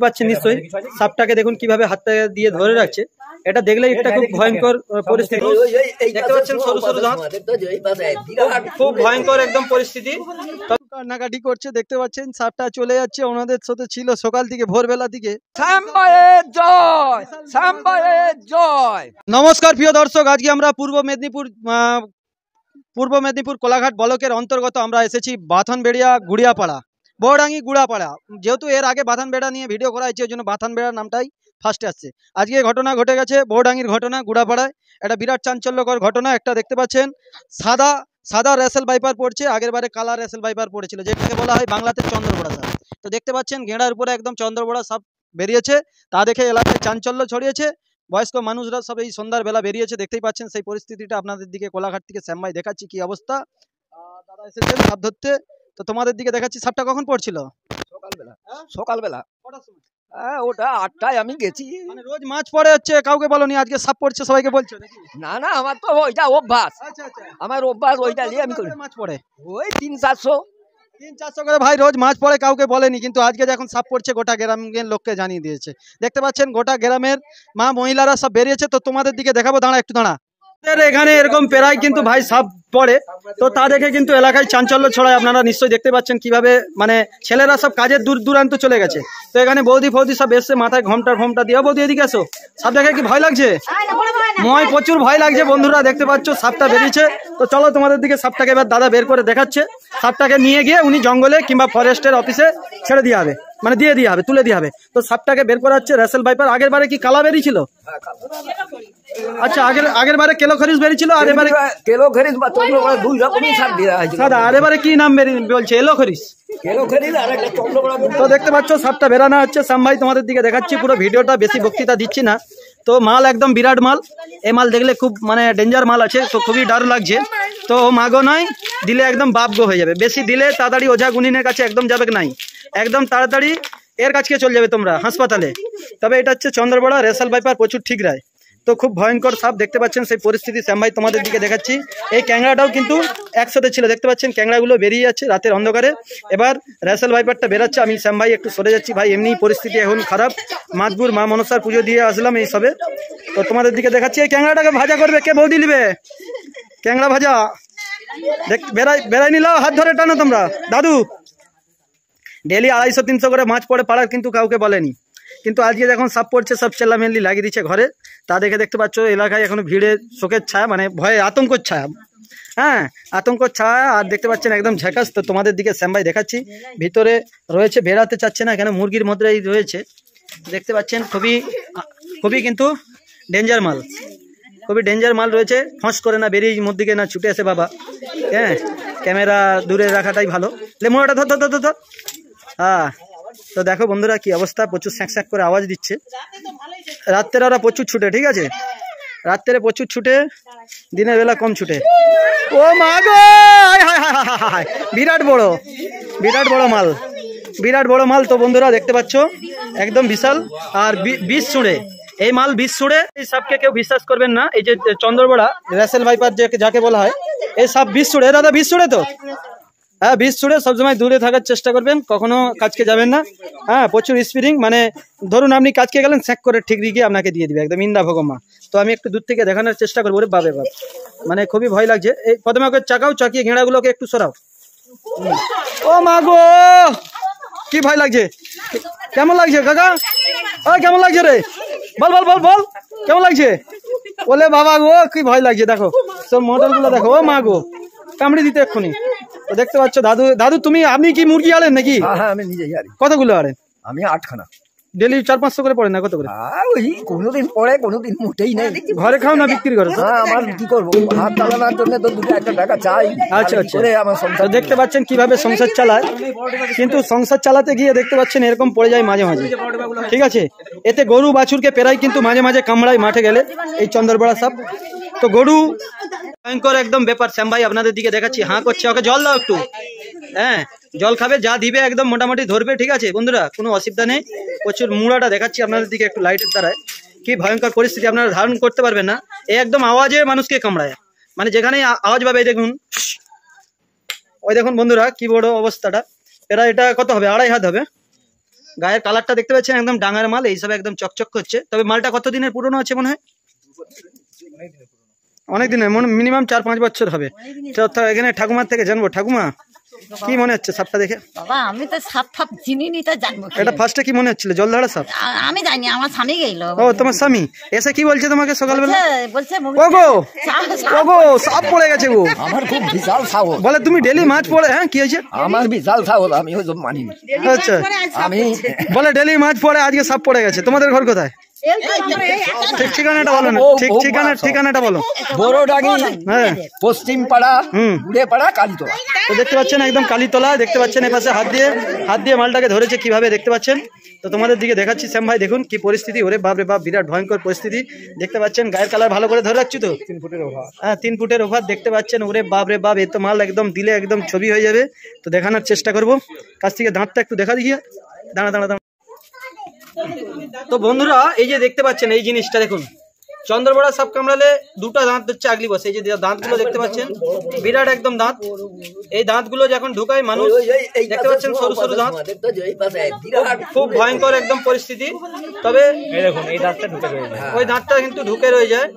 পাচ্ছেন নিশ্চয়ই সাপটাকে দেখুন কিভাবে হাতটা দিয়ে ধরে রাখছে। এটা দেখলে একটা খুব ভয়ঙ্কর পরিস্থিতি। দেখতে পাচ্ছেন সরু সরু দাঁত, খুব ভয়ঙ্কর একদম পরিস্থিতি। কান্নাকাটি করছে, দেখতে পাচ্ছেন সাপটা চলে যাচ্ছে। ওনাদের সাথে ছিল সকাল থেকে ভোরবেলা থেকে। নমস্কার প্রিয় দর্শক, আজকে আমরা পূর্ব মেদিনীপুর কোলাঘাট ব্লকের অন্তর্গত আমরা এসেছি বাথানবেড়িয়া গুড়িয়াপাড়া, বড়ডাঙ্গি গুড়াপাড়া। যেহেতু এর আগে বাথানবেড়া নিয়ে ভিডিও করা হয়েছে, ওই জন্য বাথানবেড়া নামটাই ফার্স্টে আসছে। আজকে ঘটনা ঘটে গেছে বড়ডাঙ্গির ঘটনা, গুড়াপাড়ায় একটা বিরাট চাঞ্চল্যকর ঘটনা। একটা দেখতে পাচ্ছেন সাদা রেসেল ভাইপার পড়ছে, আগের বারে কালার রেসেল ভাইপার পড়েছিল, যেটাকে বলা হয় বাংলাতে চন্দ্রবোড়া সাপ। তো দেখতে পাচ্ছেন ঘেড়ার উপরে একদম চন্দ্রবোড়া সাপ বেরিয়েছে, তা দেখে এলাকায় চাঞ্চল্য ছড়িয়েছে। বয়স্ক মানুষরা সব এই সন্ধ্যার বেলা বেরিয়েছে, দেখতেই পাচ্ছেন সেই পরিস্থিতিটা আপনাদের দিকে কোলাঘাট থেকে শ্যাম ভাই দেখাচ্ছি কি অবস্থা। দাদা এসেছেন সাপ ধরতে, তো তোমাদের দিকে দেখাচ্ছি। সাপটা কখন পড়ছিল? সকালবেলা ওটা 8টায় আমি গেছি। মানে রোজ মাছ পড়ে হচ্ছে, কাউকে বলনি আজকে সাপ পড়ছে সবাইকে বলছো নাকি? না আমার তো ওইটা অভ্যাস। আমার অভ্যাস ওইটা নিয়ে আমি করি। মাছ পড়ে ওই 300-400 করে ভাই রোজ মাছ পড়ে, কাউকে বলেনি, কিন্তু আজকে যখন সাপ পড়ছে গোটা গ্রামের লোককে জানিয়ে দিয়েছে। দেখতে পাচ্ছেন গোটা গ্রামের মা মহিলারা সব বেরিয়েছে। তো তোমাদের দিকে দেখাবো, দাঁড়া একটু দাঁড়া। এখানে এরকম প্রায় কিন্তু ভাই সাপ পড়ে, তো তা দেখে কিন্তু এলাকায় চাঞ্চল্য ছড়ায়। আপনারা নিশ্চয়ই দেখতে পাচ্ছেন কিভাবে মানে ছেলেরা সব কাজের দূর দূরান্ত চলে গেছে। তো এখানে বৌদি ফৌদি সব এসছে, মাথায় ঘোমটা দিয়ে। বৌদি এদিকে আসো, সাপ দেখে কি ভয় লাগছে? প্রচুর ভয় লাগছে বন্ধুরা, দেখতে পাচ্ছ সাপটা বেরিয়েছে। তো চলো তোমাদের দিকে সাপটাকে এবার দাদা বের করে দেখাচ্ছে। সাপটাকে নিয়ে গিয়ে উনি জঙ্গলে কিংবা ফরেস্টের অফিসে ছেড়ে দিয়ে হবে, মানে তুলে দিয়ে হবে। তো সাপটাকে বের করা হচ্ছে রেসেল ভাইপার। আগের বারে কি কালা বেরিয়েছিল? আচ্ছা, আগের বারে কেলো খরিস বেরিয়েছিল, আর এবারে কেলো খরিস বা চন্দ্রবোড়া দুই রকমই সাপ দেওয়া হয়েছে। দাদা আর এবারে কি নাম বলছে? এলো খরিস। আর একটা চন্দ্রবোড়া। তো দেখতে পাচ্ছ সাপটা বেরানো হচ্ছে। শ্যাম ভাই তোমাদের দিকে দেখাচ্ছি পুরো ভিডিওটা, বেশি বক্তৃতা দিচ্ছি না। তো মাল একদম বিরাট মাল। এই মাল দেখলে খুব মানে ডেঞ্জার মাল আছে, তো খুবই ডর লাগছে। তো মাগো নয়, দিলে একদম বাপগো হয়ে যাবে। বেশি দিলে তাড়াতাড়ি ওঝা গুনিনের কাছে একদম যাবে নাই, একদম তাড়াতাড়ি এর কাছে চলে যাবে তোমরা হাসপাতালে। তবে এটা হচ্ছে চন্দ্রবোড়া রেসেল ভাইপার, প্রচুর ঠিক রায়। তো খুব ভয়ঙ্কর সাপ, দেখতে পাচ্ছেন সেই পরিস্থিতি। শ্যাম ভাই তোমাদের দিকে দেখাচ্ছি। এই ক্যাংড়াটাও কিন্তু একসাথে ছিল, দেখতে পাচ্ছেন ক্যাংড়াগুলো বেরিয়ে যাচ্ছে রাতের অন্ধকারে। এবার রেসেল ভাইপারটা বেরাচ্ছে। আমি শ্যাম ভাই একটু সরে যাচ্ছি ভাই, এমনি পরিস্থিতি এখন খারাপ। মাতপুর মা মনসার পুজো দিয়ে আসলাম এই সবে। তো তোমাদের দিকে দেখাচ্ছি। এই ক্যাংড়াটাকে ভাজা করবে কে? বৌদি নিবে ক্যাংড়া ভাজা। বেড়াই নিলাও, হাত ধরে টানো তোমরা। দাদু ডেলি 250-300 করে মাছ পড়ে পাড়ার, কিন্তু কাউকে বলেনি। কিন্তু আজকে যখন সাপ পড়ছে সব চেল্লামেল্লি লাগিয়ে দিচ্ছে ঘরে। তা দেখে দেখতে পাচ্ছ এলাকায় এখনো ভিড়ে শোকের ছায়া, মানে ভয়ে আতঙ্কর ছায়া। হ্যাঁ, আতঙ্কর ছায়া। আর দেখতে পাচ্ছেন একদম ঝাঁকাস। তো তোমাদের দিকে শ্যাম ভাই দেখাচ্ছি। ভিতরে রয়েছে, বেরাতে চাচ্ছে না, কেন মুরগির মধ্যেই রয়েছে। দেখতে পাচ্ছেন খুবই কিন্তু ডেঞ্জার মাল, খুবই ডেঞ্জার মাল রয়েছে। ফস করে না বেরিয়ে মধ্যে না ছুটে আসে বাবা। হ্যাঁ, ক্যামেরা দূরে রাখাটাই ভালো। লেমুরাটা ধর। হ্যাঁ, তো দেখো বন্ধুরা কি অবস্থা, প্রচুর স্যাঁক করে আওয়াজ দিচ্ছে। রাত্রে ওরা প্রচুর ছুটে, ঠিক আছে, রাত্রে প্রচুর ছুটে, দিনের বেলা কম ছুটে। ও মা গো, বিরাট বড় মাল। তো বন্ধুরা দেখতে পাচ্ছ একদম বিশাল। আর বিষ ছুঁড়ে এই মাল, বিষ ছুঁড়ে। এই সাপকে কেউ বিশ্বাস করবেন না। এই যে চন্দ্রবোড়া রেসেল ভাইপার যাকে বলা হয়, এই সাপ বিষ ছুঁড়ে। দাদা বিষ ছুঁড়ে তো? হ্যাঁ, বিষ ছুঁড়ে। সবসময় দূরে থাকার চেষ্টা করবেন, কখনো কাজকে যাবেন না। হ্যাঁ, প্রচুর স্পিডিং, মানে ধরুন আপনি কাজকে গেলেন, স্যাক করে ঠিক গিয়ে আপনাকে দিয়ে দিবে একদম ইন্দা ভগমা। তো আমি একটু দূর থেকে দেখানোর চেষ্টা করবো। ওরে বাপ, মানে খুবই ভয় লাগছে। এই প্রথমে ওকে চাকিয়ে ঘেড়াগুলোকে একটু সরাও। ও মা গো, কি ভয় লাগছে। কেমন লাগছে কাকা? কেমন লাগছে রে? বল কেমন লাগছে? বলে বাবা গো কি ভয় লাগছে। দেখো সব মডেল গুলো দেখো। ও মা গো, কামড়ে দিতে এক্ষুনি। তো দেখতে পাচ্ছ দাদু আপনি কি মুরগি আনেন নাকি? হ্যাঁ, আমি নিজেই আনি। কতগুলো আনেন? আমি 8খানা। ডেলি 400-500 করে পড়ে না? কত করে? ওই কোনোদিন পড়ে, কোনোদিন মোটেই নেই। ঘরে খাও না বিক্রি করো? আমার কি করবো, হাত চালানোর জন্য তো 2-1 টাকা চাই। আচ্ছা। আমার সংসার দেখতে পাচ্ছেন কিভাবে সংসার চালায়, কিন্তু সংসার চালাতে গিয়ে দেখতে পাচ্ছেন এরকম পড়ে যায় মাঝে মাঝে, ঠিক আছে। এতে গরু বাছুরকে পেরাই কিন্তু মাঝে মাঝে কামড়ায় মাঠে গেলে এই চন্দ্রবোড়া সাপ। তো গরু ভয়ঙ্কর একদম ব্যাপার। শ্যাম ভাই আপনাদের দিকে দেখাচ্ছি, হাঁ করছে। ওকে জল দাও একটু। হ্যাঁ, জল খাবে, যা দিবে একদম মোটামুটি ধরবে, ঠিক আছে বন্ধুরা, কোনো অসুবিধা নেই। প্রচুর মুড়াটা দেখাচ্ছি আপনাদের দিকে একটু লাইটের দ্বারায়। কি ভয়ঙ্কর পরিস্থিতি, আপনারা ধারণ করতে পারবেন না। এই একদম আওয়াজে মানুষকে কামড়ায়, মানে যেখানে আওয়াজ পাবে। দেখুন, ওই দেখুন বন্ধুরা কি বড় অবস্থাটা। এটা কত হবে? 2.5 হাত হবে। গায়ের কালারটা দেখতে পাচ্ছেন একদম ডাঙার মাল, এইসব একদম চকচক করছে। তবে মালটা কত দিনের পুরনো আছে মনে হয়? অনেক দিনের, মিনিমাম 4-5 বছর হবে। তো এখানে ঠাকুমার থেকে জানবো, ঠাকুমা কি মনে হচ্ছে সাপটা দেখে? বাবা আমি তো সাপ ফাপ চিনি তা জানবো। এটা ফার্স্টে কি মনে হচ্ছিল, জলধারা সাপ? আমি জানি, আমার স্বামী গেল। ও তোমার স্বামী এসে কি বলছে তোমাকে সকালবেলা? বলছে ওগো ওগো সাপ পড়ে গেছে গো। আমার খুব বিশাল সাহস। বলে তুমি ডেলি মাছ পড়ে? হ্যাঁ কি হয়েছে? আমার বিশাল সাহস, আমি ওসব মানি না। আচ্ছা আমি বলে ডেলি মাছ পড়ে, আজকে সাপ পড়ে গেছে। তোমাদের ঘর কোথায়? ঠিক ঠিকানাটা বলো না, ঠিক ঠিকানাটা বলো। বড়ডাঙ্গি, হ্যাঁ পশ্চিম পাড়া, গুড়ে পাড়া, কালীতলা। তো দেখতে পাচ্ছেন একদম কালীতলা, দেখতে পাচ্ছেন এপাশে হাত দিয়ে মালটাকে ধরেছে কিভাবে দেখতে পাচ্ছেন। তো তোমাদের দিকে দেখাচ্ছি শ্যাম ভাই, দেখুন কি পরিস্থিতি। ওরে বাপ রে বাপ, বিরাট ভয়ঙ্কর পরিস্থিতি দেখতে পাচ্ছেন। গায়ের কালার ভালো করে ধরে রাখছি তো, 3 ফুটের ওভার। হ্যাঁ 3 ফুটের ওভার দেখতে পাচ্ছেন। ওরে বাপ রে বাপ, এ তো মাল একদম দিলে একদম ছবি হয়ে যাবে। তো দেখানোর চেষ্টা করবো কাছ থেকে, দাঁতটা একটু দেখা দিই। দাঁড়া। তো বন্ধুরা এই যে দেখতে পাচ্ছেন এই জিনিসটা দেখুন, চন্দ্রবড়া সাপ কামড়ালে 2টা দাঁত হচ্ছে আগলি বসে। এই যে দাঁতগুলো দেখতে পাচ্ছেন, বিরাট একদম দাঁত। এই দাঁতগুলো যখন ঢুকায় মানুষ, দেখতে পাচ্ছেন সরু সরু দাঁত, খুব ভয়ঙ্কর একদম পরিস্থিতি। তবে এই দাঁতটা ঢুকে রয়ে যায়, ওই দাঁতটা কিন্তু ঢুকে রয়ে যায়।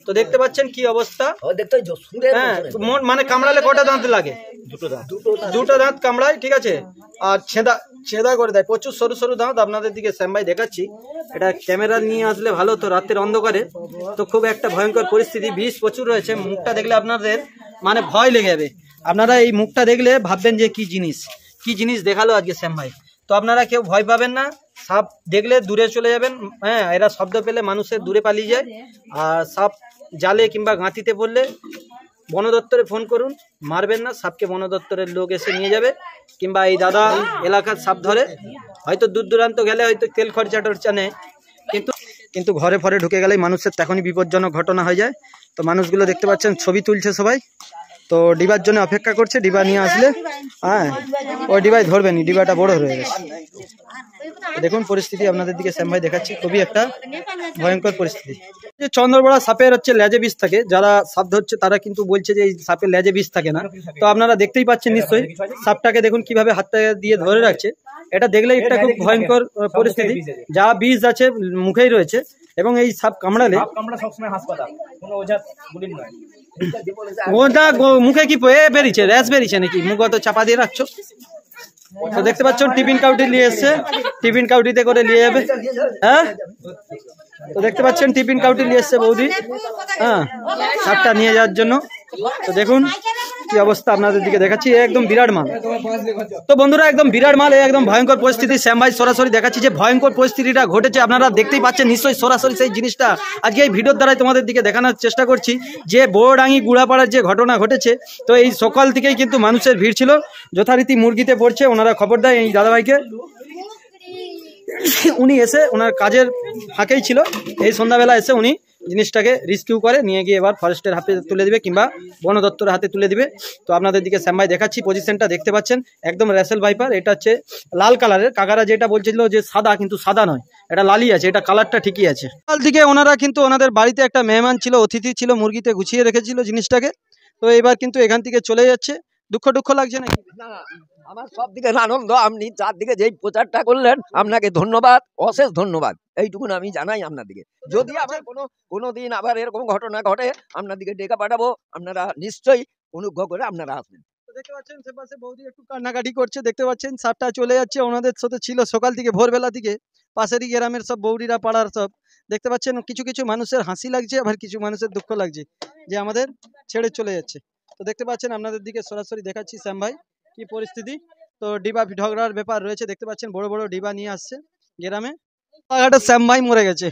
তো দেখতে পাচ্ছেন কি অবস্থা। হ্যাঁ মানে কামড়ালে কটা দাঁত লাগে? 2টা দাঁত কামড়ায়, ঠিক আছে। আর ছেদা করে দেয়, প্রচুর সরু সরু দাঁত। আপনাদের দিকে শ্যাম ভাই দেখাচ্ছি, এটা ক্যামেরা নিয়ে আসলে ভালো তো, রাতের অন্ধকারে তো খুব একটা ভয়ঙ্কর পরিস্থিতি। বিষ প্রচুর রয়েছে। মুখটা দেখলে আপনাদের মানে ভয় লেগে যাবে। আপনারা এই মুখটা দেখলে ভাববেন যে কি জিনিস দেখালো আজকে শ্যাম ভাই। তো আপনারা কেউ ভয় পাবেন না, সাপ দেখলে দূরে চলে যাবেন। হ্যাঁ এরা শব্দ পেলে মানুষের দূরে পালিয়ে যায়। আর সাপ জালে কিংবা গাঁতিতে পড়লে বন দপ্তরে ফোন করুন, মারবেন না সাপকে, বন দপ্তরের লোক এসে নিয়ে যাবে। কিংবা এই দাদা এলাকার সাপ ধরে, হয়তো দূর দূরান্ত গেলে হয়তো তেল খরচা টরচা নেয়, কিন্তু ঘরে ফরে ঢুকে গেলেই মানুষের তখনই বিপজ্জনক ঘটনা হয়ে যায়। তো মানুষগুলো দেখতে পাচ্ছেন ছবি তুলছে সবাই, তো ডিবার জন্য অপেক্ষা করছে। ডিবা নিয়ে আসলে হ্যাঁ ওই ডিবাই ধরবেনি, ডিবাটা বড় হয়ে গেছে। দেখুন পরিস্থিতি আপনাদের দিকে শ্যাম ভাই দেখাচ্ছি, খুবই একটা ভয়ঙ্কর পরিস্থিতি। যে চন্দ্রবড়া সাপের হচ্ছে লেজে বিষ থাকে, যারা সাপ ধরছে তারা কিন্তু বলছে যে এই সাপের লেজে বিষ থাকে না। তো আপনারা দেখতেই পাচ্ছেন নিশ্চয়ই, সাপটাকে দেখুন কিভাবে হাতটা দিয়ে ধরে রাখছে। এটা দেখলে একটা খুব ভয়ঙ্কর পরিস্থিতি, যা বিষ আছে মুখেই রয়েছে। এবং এই সাপ কামড়ালে ওটা মুখে কি বেরিয়েছে, র্যাশ বেরিয়েছে নাকি? মুখ অত চাপা দিয়ে রাখছো। তো দেখতে পাচ্ছ টিফিন কাউটি নিয়ে এসছে, টিফিন কাউটিতে করে নিয়ে যাবে। হ্যাঁ তো দেখতে পাচ্ছেন টিফিন কাউটি নিয়ে এসছে বৌদি, হ্যাঁ সাপটা নিয়ে যাওয়ার জন্য। তো দেখুন কি অবস্থা, আপনাদের দিকে দেখাচ্ছি, একদম বিরাট মাল। তো বন্ধুরা একদম বিরাট মাল, একদম ভয়ঙ্কর পরিস্থিতি। শ্যাম ভাই সরাসরি দেখাচ্ছি যে ভয়ঙ্কর পরিস্থিতিটা ঘটেছে, আপনারা দেখতেই পাচ্ছেন নিশ্চয়ই সরাসরি সেই জিনিসটা আজকে এই ভিডিওর দ্বারাই তোমাদের দিকে দেখানোর চেষ্টা করছি। যে বড়ডাঙ্গি গুড়াপাড়ার যে ঘটনা ঘটেছে, তো এই সকাল থেকেই কিন্তু মানুষের ভিড় ছিল, যথারীতি মুরগিতে পড়ছে। ওনারা খবর দেয় এই দাদাভাইকে, উনি এসে ওনার কাজের ফাঁকেই ছিল, এই সন্ধ্যাবেলা এসে উনি জিনিসটাকে রেস্কিউ করে নিয়ে গিয়ে এবার ফরেস্টের হাতে তুলে দিবে কিংবা বন দপ্তরের হাতে তুলে দিবে। তো আপনাদের দিকে শ্যাম ভাই দেখাচ্ছি, পজিশনটা দেখতে পাচ্ছেন একদম র্যাসেল ভাইপার। এটা হচ্ছে লাল কালারের, কাকারা যেটা বলছিল যে সাদা, কিন্তু সাদা নয়, এটা লালই আছে, এটা কালারটা ঠিকই আছে। কাল থেকে ওনারা কিন্তু ওনাদের বাড়িতে একটা মেহমান ছিল, অতিথি ছিল, মুরগিতে গুছিয়ে রেখেছিল জিনিসটাকে। তো এবার কিন্তু এখান থেকে চলে যাচ্ছে। দুঃখ লাগছে নাকি? আমার সব দিকে আনন্দ। আপনি চারদিকে যেই প্রচারটা করলেন, আপনাকে ধন্যবাদ, অশেষ ধন্যবাদ। এইটুকুন আমি জানাই আপনাদিকে। যদি আবার কোনো দিন আবার এরকম ঘটনা ঘটে, আপনাদিকে ডেকে পাঠাবো, আপনারা নিশ্চয়ই অনুগ্রহ করে আপনারা আসবেন। দেখতে পাচ্ছেন সেপাশে বৌদি একটু কান্নাকাটি করছে, দেখতে পাচ্ছেন সাপটা চলে যাচ্ছে। ওনাদের সাথে ছিল সকাল থেকে, ভোরবেলা থেকে, পাশেরই গ্রামের সব বৌদিরা, পাড়ার সব দেখতে পাচ্ছেন। কিছু মানুষের হাসি লাগছে, আবার কিছু মানুষের দুঃখ লাগছে যে আমাদের ছেড়ে চলে যাচ্ছে। তো দেখতে পাচ্ছেন আপনাদের দিকে সরাসরি দেখাচ্ছি শ্যাম ভাই কি পরিস্থিতি। তো ডিবা ঝগড়ার ব্যাপার রয়েছে, দেখতে পাচ্ছেন বড় বড় ডিবা নিয়ে আসছে গ্রামে। শ্যাম ভাই মরে গেছে।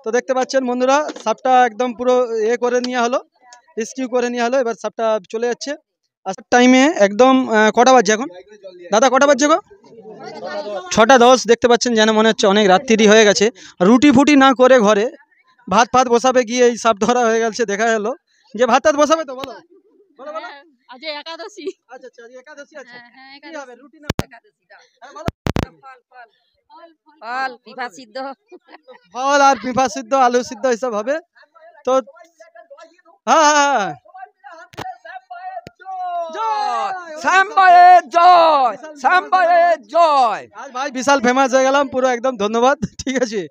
তো দেখতে পাচ্ছেন বন্ধুরা, সাপটা একদম পুরো করে নেওয়া হলো, রেস্কিউ করে নেওয়া হলো। এবার সাপটা চলে যাচ্ছে। আসার টাইমে একদম কটা বাজছে এখন দাদা, কটা বাজছে গো? 6টা 10। দেখতে পাচ্ছেন যেন মনে হচ্ছে অনেক রাত্রি হয়ে গেছে। রুটি ফুটি না করে ঘরে ভাত ফাত বসাবে গিয়ে এই সাপ ধরা হয়ে গেছে। দেখা গেল যে ভাত টাত বসাবে তো, বলো আজ একাদশী। আচ্ছা আচ্ছা একাদশী আছে, কি হবে রুটি না ফল পিঠা সিদ্ধ, ফল আর পিঠা সিদ্ধ, আলু সিদ্ধ এসব হবে। তো হ্যাঁ শ্যামবাইয়ের জয়, শ্যামবাইয়ের জয়। আজ ভাই বিশাল ফেমাস হয়ে গেলাম পুরো একদম, ধন্যবাদ। ঠিক আছে।